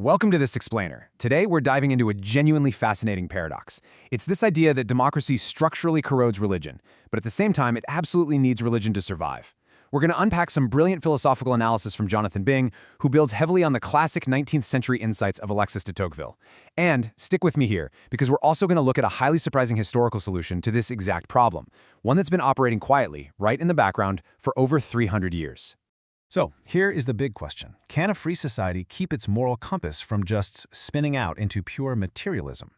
Welcome to this explainer. Today we're diving into a genuinely fascinating paradox. It's this idea that democracy structurally corrodes religion, but at the same time it absolutely needs religion to survive. We're going to unpack some brilliant philosophical analysis from Johnathan Bi, who builds heavily on the classic 19th century insights of Alexis de Tocqueville. And stick with me here, because we're also going to look at a highly surprising historical solution to this exact problem, one that's been operating quietly, right in the background, for over 300 years. So, here is the big question. Can a free society keep its moral compass from just spinning out into pure materialism?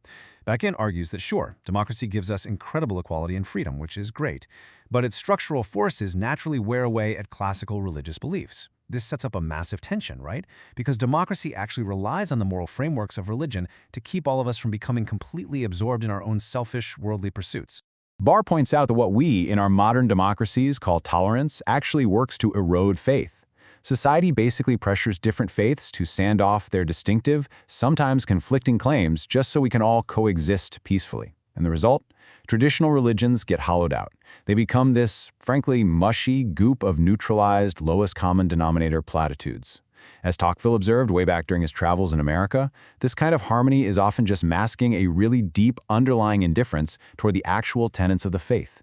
Bakken argues that sure, democracy gives us incredible equality and freedom, which is great, but its structural forces naturally wear away at classical religious beliefs. This sets up a massive tension, right? Because democracy actually relies on the moral frameworks of religion to keep all of us from becoming completely absorbed in our own selfish, worldly pursuits. Barr points out that what we, in our modern democracies, call tolerance actually works to erode faith. Society basically pressures different faiths to sand off their distinctive, sometimes conflicting claims just so we can all coexist peacefully. And the result? Traditional religions get hollowed out. They become this, frankly, mushy goop of neutralized, lowest common denominator platitudes. As Tocqueville observed way back during his travels in America, this kind of harmony is often just masking a really deep underlying indifference toward the actual tenets of the faith.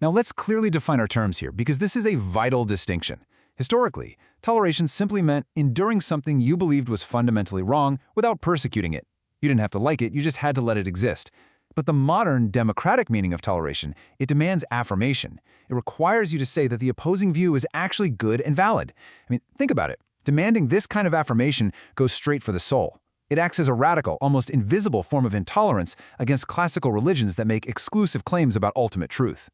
Now let's clearly define our terms here, because this is a vital distinction. Historically, toleration simply meant enduring something you believed was fundamentally wrong without persecuting it. You didn't have to like it, you just had to let it exist. But the modern, democratic meaning of toleration, it demands affirmation. It requires you to say that the opposing view is actually good and valid. I mean, think about it. Demanding this kind of affirmation goes straight for the soul. It acts as a radical, almost invisible form of intolerance against classical religions that make exclusive claims about ultimate truth.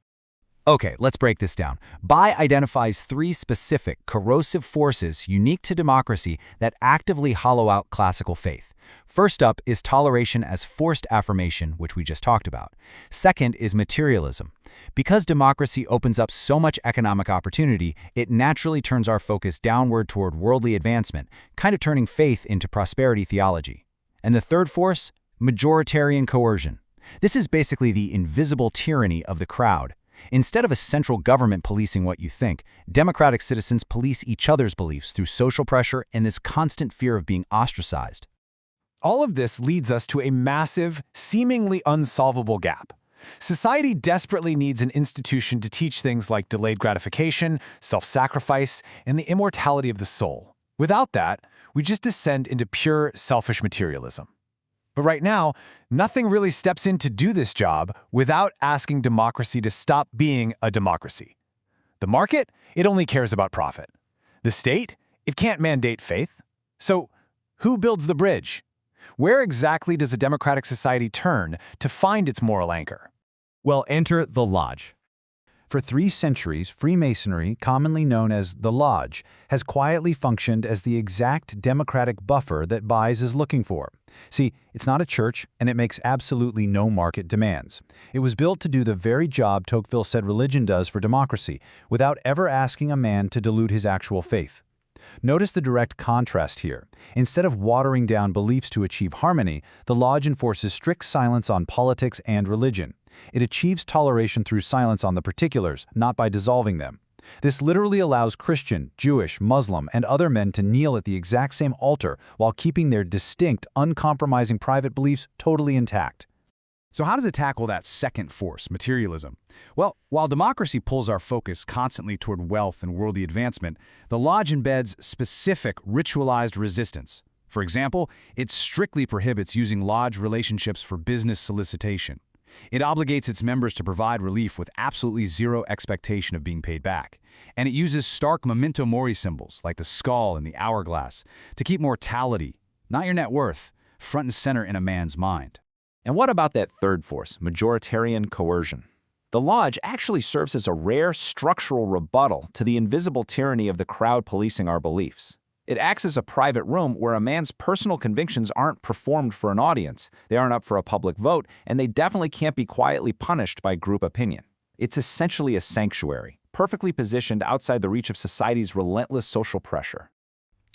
Okay, let's break this down. Bi identifies three specific, corrosive forces unique to democracy that actively hollow out classical faith. First up is toleration as forced affirmation, which we just talked about. Second is materialism. Because democracy opens up so much economic opportunity, it naturally turns our focus downward toward worldly advancement, kind of turning faith into prosperity theology. And the third force? Majoritarian coercion. This is basically the invisible tyranny of the crowd. Instead of a central government policing what you think, democratic citizens police each other's beliefs through social pressure and this constant fear of being ostracized. All of this leads us to a massive, seemingly unsolvable gap. Society desperately needs an institution to teach things like delayed gratification, self-sacrifice, and the immortality of the soul. Without that, we just descend into pure selfish materialism. But right now, nothing really steps in to do this job without asking democracy to stop being a democracy. The market, it only cares about profit. The state, it can't mandate faith. So, who builds the bridge? Where exactly does a democratic society turn to find its moral anchor? Well, enter the Lodge. For 3 centuries, Freemasonry, commonly known as the Lodge, has quietly functioned as the exact democratic buffer that Bi is looking for. See, it's not a church, and it makes absolutely no market demands. It was built to do the very job Tocqueville said religion does for democracy, without ever asking a man to dilute his actual faith. Notice the direct contrast here. Instead of watering down beliefs to achieve harmony, the Lodge enforces strict silence on politics and religion. It achieves toleration through silence on the particulars, not by dissolving them. This literally allows Christian, Jewish, Muslim, and other men to kneel at the exact same altar while keeping their distinct, uncompromising private beliefs totally intact. So how does it tackle that second force, materialism? Well, while democracy pulls our focus constantly toward wealth and worldly advancement, the Lodge embeds specific, ritualized resistance. For example, it strictly prohibits using Lodge relationships for business solicitation. It obligates its members to provide relief with absolutely zero expectation of being paid back. And it uses stark memento mori symbols, like the skull and the hourglass, to keep mortality, not your net worth, front and center in a man's mind. And what about that third force, majoritarian coercion? The Lodge actually serves as a rare structural rebuttal to the invisible tyranny of the crowd policing our beliefs. It acts as a private room where a man's personal convictions aren't performed for an audience, they aren't up for a public vote, and they definitely can't be quietly punished by group opinion. It's essentially a sanctuary, perfectly positioned outside the reach of society's relentless social pressure.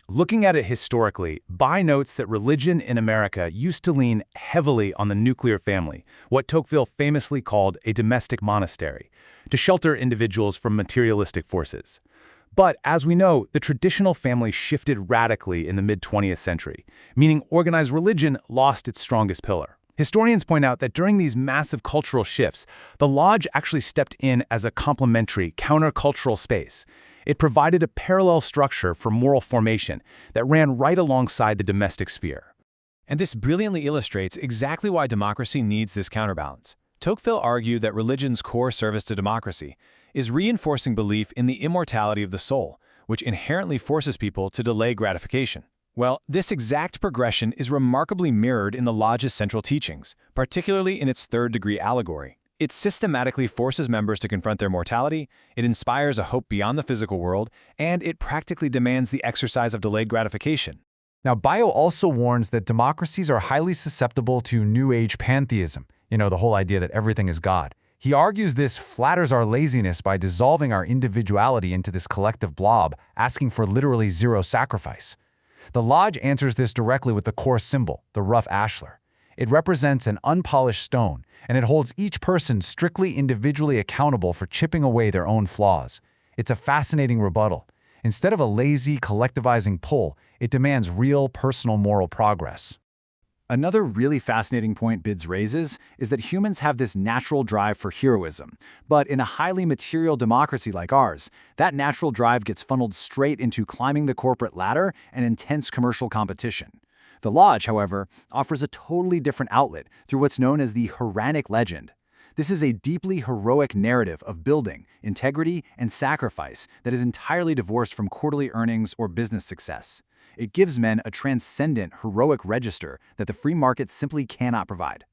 Looking at it historically, Bi notes that religion in America used to lean heavily on the nuclear family, what Tocqueville famously called a domestic monastery, to shelter individuals from materialistic forces. But as we know, the traditional family shifted radically in the mid-20th century, meaning organized religion lost its strongest pillar. Historians point out that during these massive cultural shifts, the lodge actually stepped in as a complementary, countercultural space. It provided a parallel structure for moral formation that ran right alongside the domestic sphere. And this brilliantly illustrates exactly why democracy needs this counterbalance. Tocqueville argued that religion's core service to democracy is reinforcing belief in the immortality of the soul, which inherently forces people to delay gratification. Well, this exact progression is remarkably mirrored in the Lodge's central teachings, particularly in its third-degree allegory. It systematically forces members to confront their mortality, it inspires a hope beyond the physical world, and it practically demands the exercise of delayed gratification. Now, Bio also warns that democracies are highly susceptible to New Age pantheism, the whole idea that everything is God. He argues this flatters our laziness by dissolving our individuality into this collective blob, asking for literally zero sacrifice. The Lodge answers this directly with the core symbol, the rough ashlar. It represents an unpolished stone, and it holds each person strictly individually accountable for chipping away their own flaws. It's a fascinating rebuttal. Instead of a lazy, collectivizing pull, it demands real, personal moral progress. Another really fascinating point Bids raises is that humans have this natural drive for heroism. But in a highly material democracy like ours, that natural drive gets funneled straight into climbing the corporate ladder and intense commercial competition. The Lodge, however, offers a totally different outlet through what's known as the Hiranic legend. This is a deeply heroic narrative of building, integrity, and sacrifice that is entirely divorced from quarterly earnings or business success. It gives men a transcendent, heroic register that the free market simply cannot provide.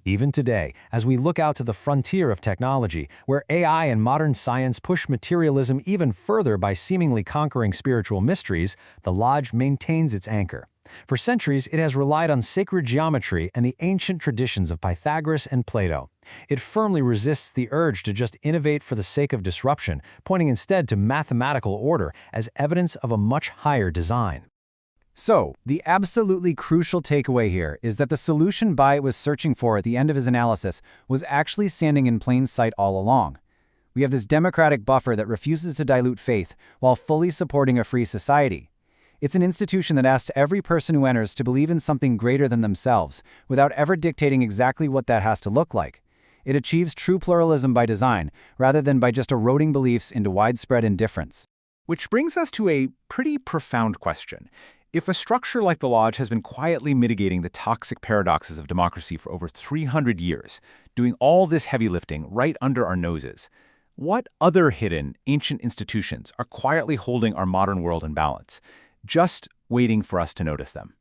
Even today, as we look out to the frontier of technology, where AI and modern science push materialism even further by seemingly conquering spiritual mysteries, the Lodge maintains its anchor. For centuries, it has relied on sacred geometry and the ancient traditions of Pythagoras and Plato. It firmly resists the urge to just innovate for the sake of disruption, pointing instead to mathematical order as evidence of a much higher design. So, the absolutely crucial takeaway here is that the solution Bi was searching for at the end of his analysis was actually standing in plain sight all along. We have this democratic buffer that refuses to dilute faith while fully supporting a free society. It's an institution that asks every person who enters to believe in something greater than themselves, without ever dictating exactly what that has to look like. It achieves true pluralism by design, rather than by just eroding beliefs into widespread indifference. Which brings us to a pretty profound question. If a structure like the Lodge has been quietly mitigating the toxic paradoxes of democracy for over 300 years, doing all this heavy lifting right under our noses, what other hidden, ancient institutions are quietly holding our modern world in balance, just waiting for us to notice them?